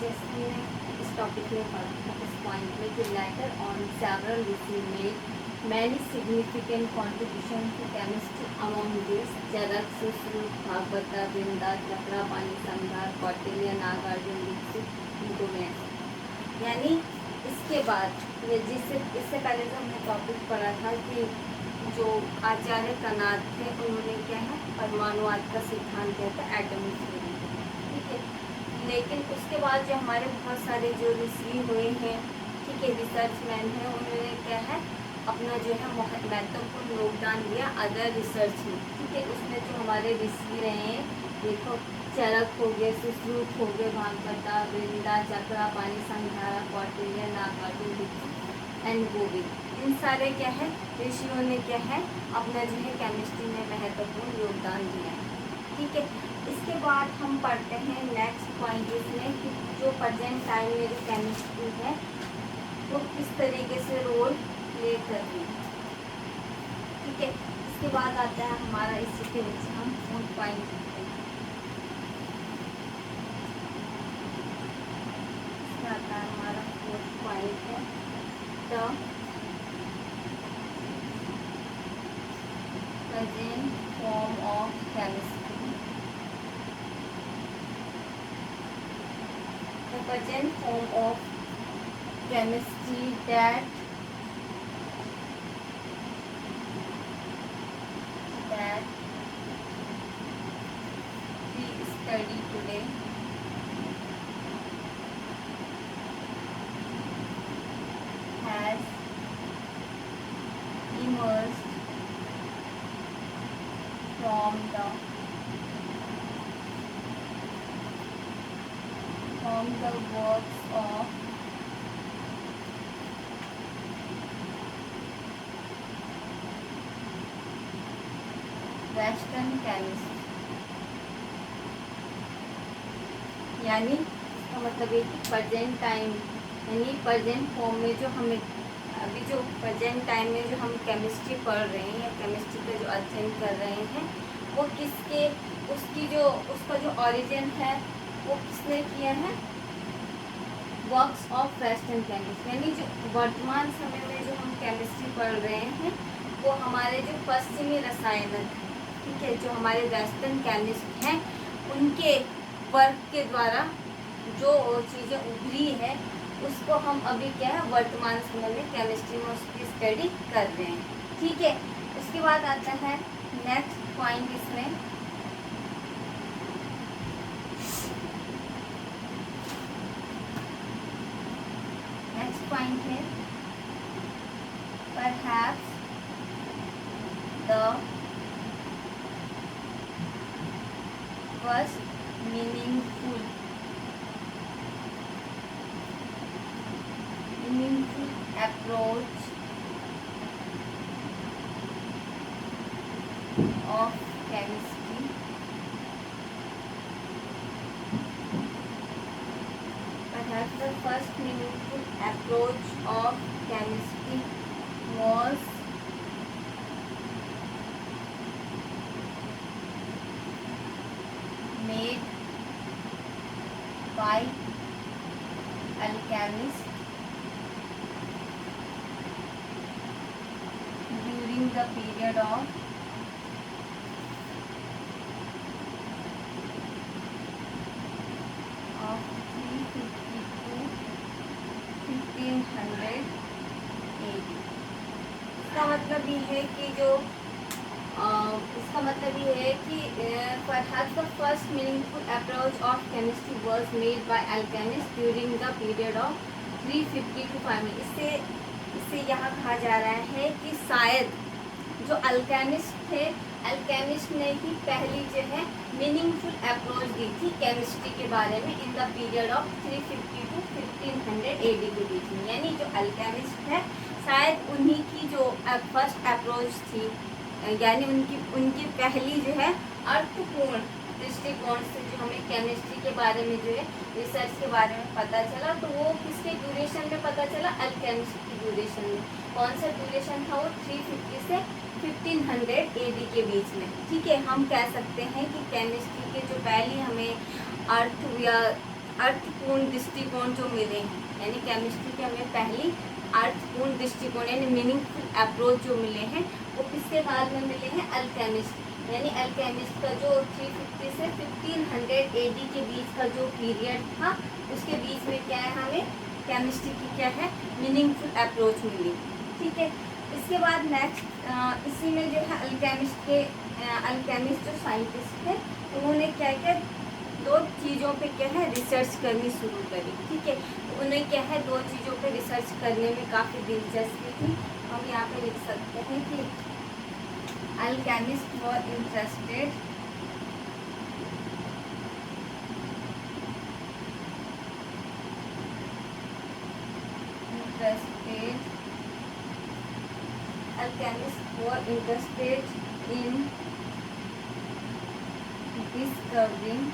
जैसे हमने इस टॉपिक में पढ़ा था इस पॉइंट में कि लेटर ऑन सेवरल ऋषि में many significant contribution to chemistry among this Charaka Sushruta Bhagavata Vrinda Chakrapani Sanghar Kautilya Nagarjuna Dixit इनको में। यानी इसके बाद इससे पहले जो हमने टॉपिक पढ़ा था कि जो आचार्य कनाद थे उन्होंने क्या है परमाणुवाद का सिद्धांत दिया था एटॉमिक थ्योरी, ठीक है। लेकिन उसके बाद जो हमारे बहुत सारे जो ऋषि हुए हैं, ठीक है, रिसर्चमैन हैं, उन्होंने क्या है अपना जो है महत्वपूर्ण योगदान दिया अदर रिसर्च में, ठीक है। उसमें जो हमारे ऋषि रहे हैं, देखो चरक हो गए, सुश्रुत हो गए, भागवता वृंदा चक्रापाणी संघारा कौटिल्य नागार्जुन दीक्षित एंड गोविंद, इन सारे क्या है ऋषियों ने क्या है अपना जो है केमिस्ट्री में महत्वपूर्ण योगदान दिया है, ठीक है। इसके बाद हम पढ़ते हैं नेक्स्ट पॉइंट इसमें कि जो प्रेजेंट टाइम में जो केमिस्ट्री है वो किस तरीके से रोल प्ले कर रही है, ठीक है। इसके बाद आता है हमारा इसी के नीचे हम फोर्थ पॉइंट करते हैं। इसमें आता है हमारा फोर्थ पॉइंट है the present form of chemistry. The present form of chemistry that we study today has emerged from the works of Western chemists। यानी इसका मतलब है कि प्रेजेंट टाइम यानी प्रेजेंट फॉर्म में जो हमें अभी जो प्रेजेंट टाइम में जो हम केमिस्ट्री पढ़ रहे हैं या केमिस्ट्री का जो अध्ययन कर रहे हैं वो किसके उसका जो ओरिजिन है वो किसने किया है, वर्क्स ऑफ वेस्टर्न केमिस्ट। यानी जो वर्तमान समय में जो हम केमिस्ट्री पढ़ रहे हैं वो हमारे जो पश्चिमी रसायनज्ञ, ठीक है, जो हमारे वेस्टर्न केमिस्ट हैं उनके वर्क के द्वारा जो चीज़ें उभरी है उसको हम अभी क्या है वर्तमान समय में केमिस्ट्री में उसकी स्टडी कर रहे हैं, ठीक है। उसके बाद आता है नेक्स्ट पॉइंट इसमें नेक्स्ट पॉइंट है perhaps the first meaningful approach of chemistry perhaps the first meaningful approach of chemistry was made by alchemists during the period of 350 to 1500 AD। इसका मतलब ये है कि जो इसका मतलब ये है कि perhaps the first meaningful approach of chemistry was made by alchemists during the period of 350 to 500। इससे यहाँ कहा जा रहा है कि शायद जो अल्केमिस्ट थे, अल्केमिस्ट ने ही पहली जो है मीनिंगफुल अप्रोच दी थी केमिस्ट्री के बारे में in the period of 350 to 1500 AD के बीच में। यानी जो अल्केमिस्ट है शायद उन्हीं की जो फर्स्ट अप्रोच थी, यानी उनकी पहली जो है अर्थपूर्ण दृष्टिकोण से जो हमें केमिस्ट्री के बारे में जो है रिसर्च के बारे में पता चला, तो वो किसके ड्यूरेशन में पता चला, अल्केमिस्ट की ड्यूरेशन में। कौन सा ड्यूरेशन था वो 350 से 1500 AD के बीच में, ठीक है। हम कह सकते हैं कि केमिस्ट्री के जो पहली हमें अर्थ या अर्थपूर्ण दृष्टिकोण जो मिले हैं, यानी केमिस्ट्री के हमें पहली अर्थपूर्ण दृष्टिकोण यानी मीनिंगफुल अप्रोच जो मिले हैं वो किसके काल में मिले हैं? अल्केमिस्ट। यानी अल्केमिस्ट का जो 350 से 1500 AD के बीच का जो पीरियड था उसके बीच में क्या है, हमें केमिस्ट्री की क्या है, मीनिंगफुल अप्रोच मिली। ठीक है, इसके बाद नेक्स्ट इसी में जो है अल्केमिस्ट जो साइंटिस्ट थे उन्होंने क्या किया, दो चीज़ों पे क्या है रिसर्च करनी शुरू करी। ठीक है, तो उन्हें क्या है दो चीज़ों पे रिसर्च करने में काफ़ी दिलचस्पी थी। हम यहाँ पे लिख सकते हैं कि alchemist were interested alchemists were interested in discovering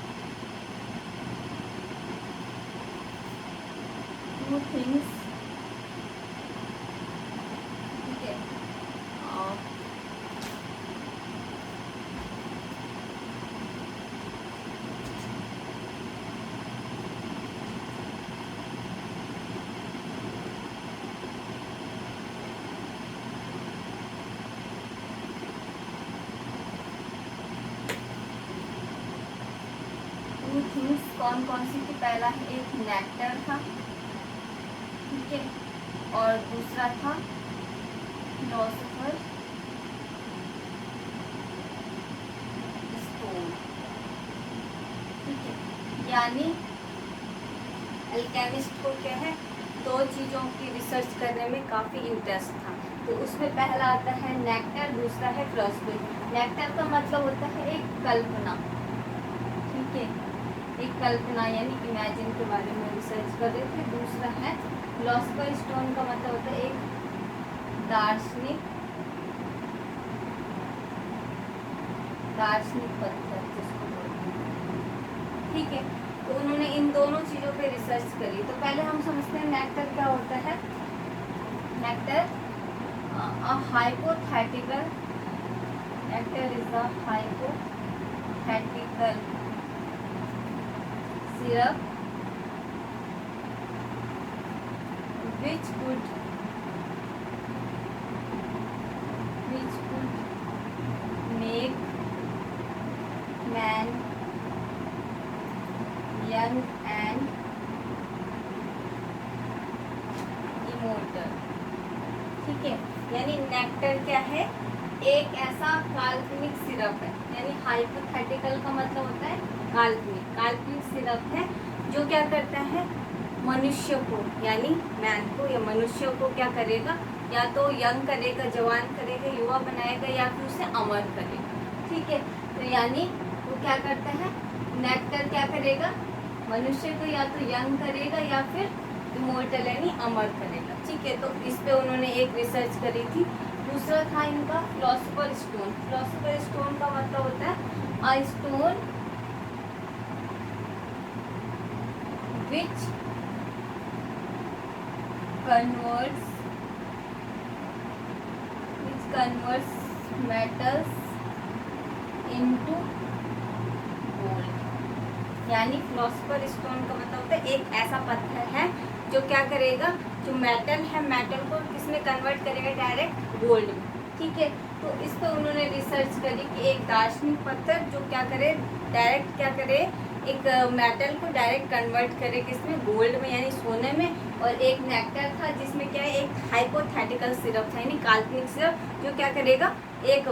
two things. ठीक है, टू थिंग्स कौन कौन सी थी? पहला एक नेक्टर था, ठीक है, और दूसरा था फिलोसोफर स्टोन। ठीक है, यानी अल्केमिस्ट को क्या है दो चीज़ों की रिसर्च करने में काफ़ी इंटरेस्ट था। तो उसमें पहला आता है नेक्टर, दूसरा है फिलोसफी। नेक्टर का मतलब होता है एक कल्पना, ठीक है, एक कल्पना यानी इमेजिन के बारे में रिसर्च कर रहे थे। दूसरा है फिलोसफर स्टोन का मतलब होता है एक दार्शनिक पत्थर जिसको बोलते हैं। ठीक है, तो उन्होंने इन दोनों चीज़ों पे रिसर्च करी। तो पहले हम समझते हैं नेक्टर क्या होता है। Nectar hypothetical, nectar is the hypothetical syrup which could make man young and immortal। ठीक है, यानी नेक्टर क्या है, एक ऐसा काल्पनिक सिरप है, यानी हाइपोथेटिकल का मतलब होता है काल्पनिक सिरप है जो क्या करता है मनुष्य को यानी मैन को या मनुष्य को क्या करेगा, या तो यंग करेगा, जवान करेगा, युवा बनाएगा, या फिर उसे अमर करेगा। ठीक है, तो यानी वो क्या करता है, नेक्टर क्या करेगा, मनुष्य को या तो यंग करेगा या फिर इमोर्टल यानी अमर करेगा। ठीक है, तो इस पे उन्होंने एक रिसर्च करी थी। दूसरा था इनका फिलोसोफर स्टोन। फिलोसोफर स्टोन का मतलब होता है a stone which converts metals into gold। यानी फिलोसोफर स्टोन का मतलब होता है एक ऐसा पत्थर है जो क्या करेगा, जो मेटल है मेटल को किसमें कन्वर्ट करेगा, डायरेक्ट गोल्ड में। ठीक है, तो इस पर उन्होंने रिसर्च करी कि एक दार्शनिक पत्थर जो क्या करे, डायरेक्ट क्या करे, एक मेटल को डायरेक्ट कन्वर्ट करे किसमें, गोल्ड में यानी सोने में। और एक नेक्टर था जिसमें क्या है एक हाइपोथेटिकल सिरप था यानी काल्पनिक सिरप जो क्या करेगा, एक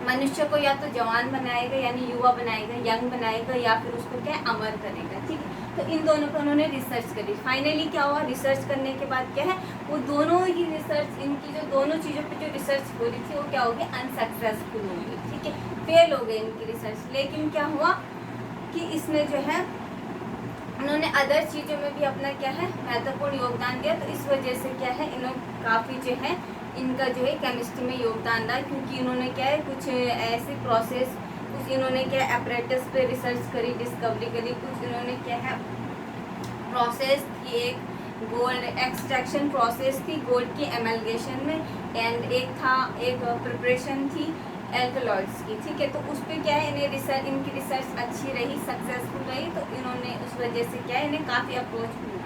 मनुष्य को या तो जवान बनाएगा यानी युवा बनाएगा, यंग बनाएगा, या फिर उसको क्या अमर करेगा। ठीक है, तो इन दोनों पर उन्होंने रिसर्च करी। फाइनली क्या हुआ, रिसर्च करने के बाद क्या है, वो दोनों ही रिसर्च, इनकी जो दोनों चीज़ों पे जो रिसर्च हो रही थी वो क्या हो गई, अनसक्सेसफुल हो गई। ठीक है, फेल हो गई इनकी रिसर्च। लेकिन क्या हुआ कि इसमें जो है उन्होंने अदर चीज़ों में भी अपना क्या है महत्वपूर्ण योगदान दिया। तो इस वजह से क्या है इन्होंने काफ़ी जो है इनका जो है केमिस्ट्री में योगदान रहा, क्योंकि इन्होंने क्या है कुछ ऐसी प्रोसेस, कुछ इन्होंने क्या एपरेटस पे रिसर्च करी, डिस्कवरी करी, कुछ इन्होंने क्या है प्रोसेस की, एक गोल्ड एक्सट्रैक्शन प्रोसेस थी गोल्ड की एमलगेशन में, एंड एक था एक प्रिपरेशन थी एल्कलॉइड्स की, ठीक है। तो उस पर क्या है, इनकी रिसर्च अच्छी रही, सक्सेसफुल रही, तो इन्होंने उस वजह से क्या है, इन्हें काफ़ी अप्रोच मिला,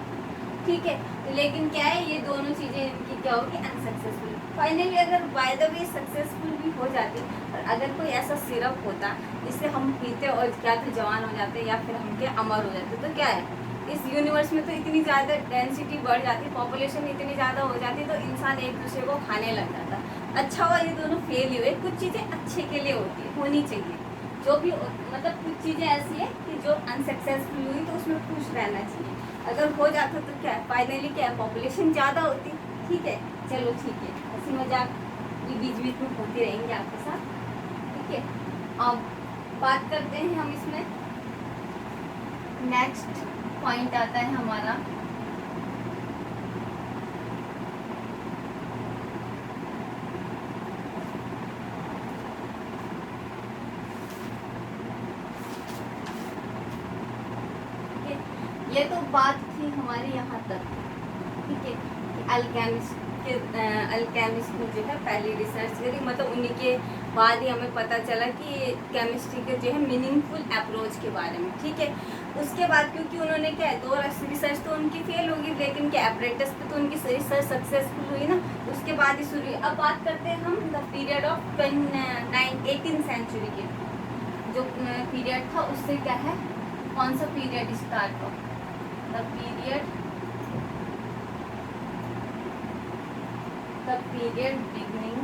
ठीक है। तो लेकिन क्या है, ये दोनों चीज़ें इनकी क्या होगी, अनसक्सेसफुल। फाइनली अगर बाय द वे सक्सेसफुल भी हो जाती, और अगर कोई ऐसा सिरप होता जिससे हम पीते और क्या तो जवान हो जाते या फिर हम क्या अमर हो जाते, तो क्या है, इस यूनिवर्स में तो इतनी ज़्यादा डेंसिटी बढ़ जाती, पॉपुलेशन इतनी ज़्यादा हो जाती, तो इंसान एक दूसरे को खाने लग जाता। अच्छा हुआ ये दोनों फेल हुए। कुछ चीज़ें अच्छे के लिए होती है, होनी चाहिए, जो भी मतलब कुछ चीज़ें ऐसी है कि जो अनसक्सेसफुल हुई तो उसमें खुश रहना चाहिए। अगर हो जाता तो क्या है, फाइनली क्या है, पॉपुलेशन ज़्यादा होती, ठीक है। चलो ठीक है, हंसी मजाक ये बीच बीच में होती रहेंगे आपके साथ, ठीक है। अब बात करते हैं हम इसमें, नेक्स्ट पॉइंट आता है हमारा ये तो बात थी हमारी यहाँ तक, ठीक है। अल्केमिस्ट ने जो है पहली रिसर्च करी, मतलब उन्हीं के बाद ही हमें पता चला कि केमिस्ट्री के जो है मीनिंगफुल अप्रोच के बारे में, ठीक है। उसके बाद क्योंकि उन्होंने क्या है, दो रिसर्च तो उनकी फेल होगी, लेकिन क्या एपरेटस पे तो उनकी रिसर्च सक्सेसफुल हुई ना, उसके बाद ही शुरू हुई। अब बात करते हैं हम the period of 18th century के, जो पीरियड था उससे क्या है, कौन सा पीरियड स्टार्ट हुआ, the period beginning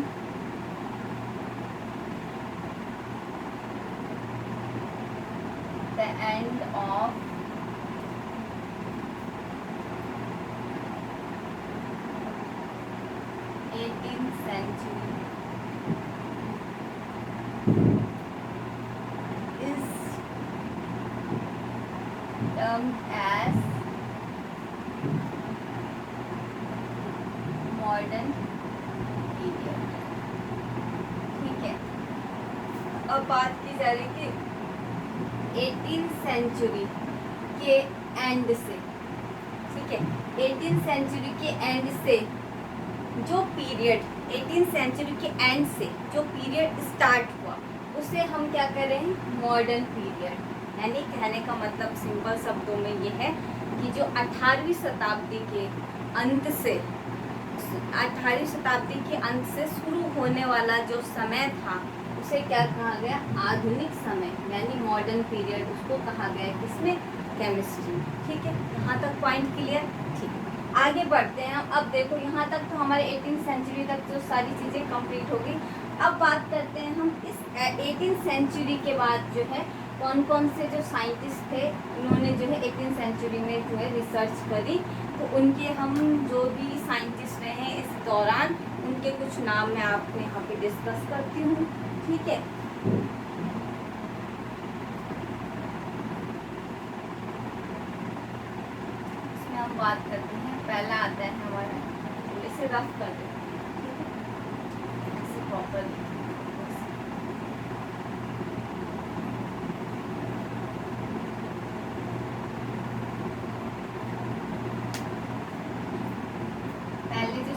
the end of 18th century is termed as modern period, ठीक है। अब बात की जा रही कि 18th सेंचुरी के एंड से, ठीक है, 18th सेंचुरी के एंड से जो पीरियड, 18th सेंचुरी के एंड से जो पीरियड स्टार्ट हुआ उसे हम क्या कर रहे हैं, मॉडर्न पीरियड। यानी कहने का मतलब सिंपल शब्दों में ये है कि जो 18वीं शताब्दी के अंत से 18वीं शताब्दी के अंत से शुरू होने वाला जो समय था उसे क्या कहा गया, आधुनिक समय, यानी मॉडर्न पीरियड उसको कहा गया, किसमें, केमिस्ट्री, ठीक है। यहाँ तक पॉइंट क्लियर, ठीक है। आगे बढ़ते हैं। अब देखो यहाँ तक तो हमारे 18th सेंचुरी तक जो सारी चीज़ें कंप्लीट हो गई। अब बात करते हैं हम इस 18th सेंचुरी के बाद जो है कौन कौन से जो साइंटिस्ट थे, उन्होंने जो है 18th सेंचुरी में जो है रिसर्च करी, तो उनके हम जो भी साइंटिस्ट रहे हैं इस दौरान उनके कुछ नाम मैं आपको यहाँ पे डिस्कस करती हूँ, ठीक है। इसमें हम बात करते हैं, पहला आता है हमारा, इसे रफ कर देते हैं, ठीक है, इसे प्रॉपर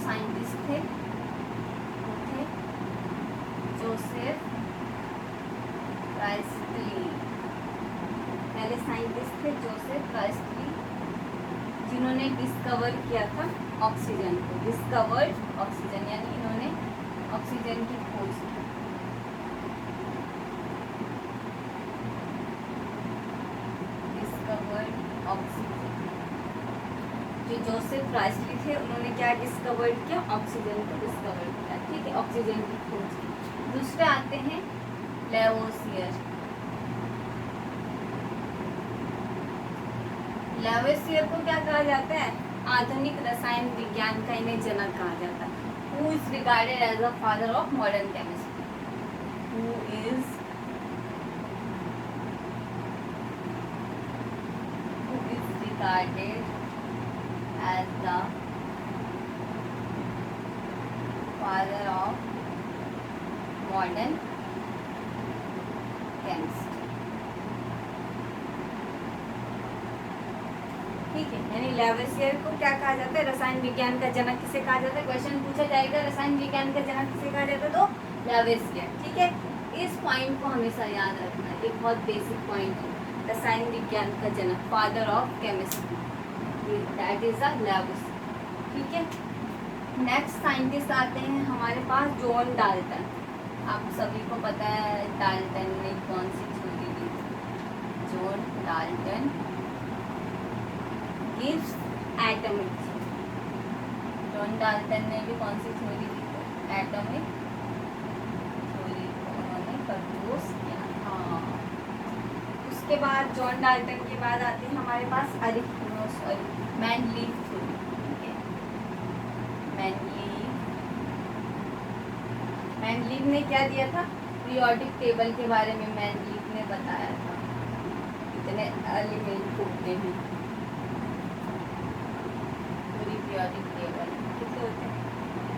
साइंटिस्ट थे वो थे जोसेफ प्राइस्टली। पहले साइंटिस्ट थे जोसेफ प्राइस्टली, जिन्होंने डिस्कवर किया था ऑक्सीजन को, डिस्कवर्ड ऑक्सीजन, यानी इन्होंने ऑक्सीजन की खोज की। डिस्कवर्ड ऑक्सीजन, जो जोसेफ प्राइस्टली थे उन्होंने क्या डिस्कवर्ड किया, ऑक्सीजन को डिस्कवर किया, ठीक है, ऑक्सीजन की खोज की। दूसरे आते हैं लेवोसियर। लेवोसियर को क्या कहा जाता है, आधुनिक रसायन विज्ञान का इन्हें जनक कहा जाता है। Who is regarded as the father of modern chemistry, who is regarded as the father of modern chemistry, ठीक है। यानी लेवोसियर को क्या कहा जाता है, रसायन विज्ञान का जनक किसे कहा जाता है, क्वेश्चन पूछा जाएगा रसायन विज्ञान का जनक किसे कहा जाता है, तो लेवोसियर, ठीक है। इस पॉइंट को हमेशा याद रखना है, एक बहुत बेसिक पॉइंट है। रसायन विज्ञान का जनक, father of chemistry, that is a Lewis. ठीक है, नेक्स्ट साइंटिस्ट आते हैं हमारे पास जॉन डाल्टन। आप सभी को पता है डाल्टन ने कौन सी थ्योरी दी थी। John Dalton gives atomic theory. John Dalton ने भी कौन सी थ्योरी दी थी, एटॉमिक थ्योरी को उन्होंने प्रपोज किया। हाँ, उसके बाद जॉन डाल्टन के बाद आते हैं हमारे पास मैनलीव थ्योरी। ठीक है, मैनलीव ने क्या दिया था, पीरियोडिक टेबल के बारे में मैनलीव ने बताया था, कितने एलिमेंट होते हैं, पूरी पीरियोडिक टेबल कितने होते हैं